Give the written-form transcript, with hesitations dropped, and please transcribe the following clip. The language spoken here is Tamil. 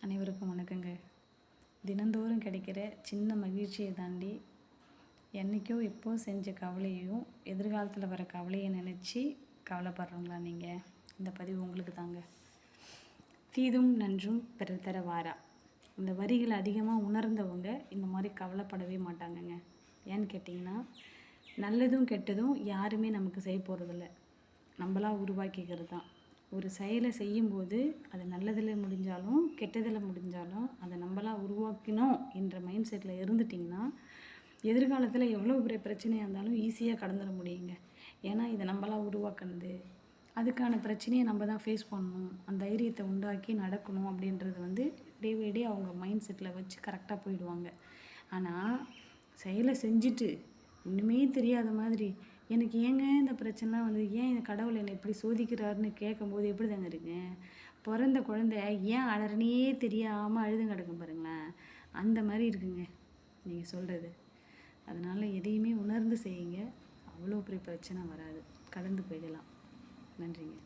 அனைவருக்கும் வணக்கங்க. தினந்தோறும் கிடைக்கிற சின்ன மகிழ்ச்சியை தாண்டி என்றைக்கோ எப்போ செஞ்ச கவலையையும் எதிர்காலத்தில் வர கவலையை நினச்சி கவலைப்படுறவங்களா நீங்கள்? இந்த பதிவு உங்களுக்கு தாங்க. தீதும் நன்றும் பிறர் தர வாரா. இந்த வரிகளை அதிகமாக உணர்ந்தவங்க இந்த மாதிரி கவலைப்படவே மாட்டாங்கங்க. ஏன்னு கேட்டிங்கன்னா, நல்லதும் கெட்டதும் யாருமே நமக்கு செய்ய போகிறதில்ல, நம்மளாக உருவாக்கிக்கிறது தான். ஒரு செயலை செய்யும்போது அது நல்லதில் முடிஞ்சாலும் கெட்டதில் முடிஞ்சாலும் அதை நம்மளாக உருவாக்கினோம் என்ற மைண்ட் செட்டில் இருந்துட்டிங்கன்னா, எதிர்காலத்தில் எவ்வளோ பெரிய பிரச்சனையாக இருந்தாலும் ஈஸியாக கடந்துட முடியுங்க. ஏன்னா இதை நம்மளாக உருவாக்குனது, அதுக்கான பிரச்சனையை நம்ம தான் ஃபேஸ் பண்ணணும், அந்த தைரியத்தை உண்டாக்கி நடக்கணும் அப்படின்றது டே பை டே அவங்க மைண்ட் செட்டில் வச்சு கரெக்டாக போயிடுவாங்க. ஆனால் செயலை செஞ்சுட்டு ஒன்றுமே தெரியாத மாதிரி எனக்கு ஏங்க இந்த பிரச்சனைலாம் ஏன் இந்த கடவுள் என்னை இப்படி சோதிக்கிறாருன்னு கேட்கும்போது எப்படி தாங்க இருக்குங்க? பிறந்த குழந்தை ஏன் அலறனே தெரியாமல் அழுதுங்க கிடக்கும் பாருங்களேன், அந்த மாதிரி இருக்குங்க நீங்கள் சொல்கிறது. அதனால் எதையுமே உணர்ந்து செய்யுங்க, அவ்வளோ பெரிய பிரச்சனை வராது, கடந்து போயிடலாம். நன்றிங்க.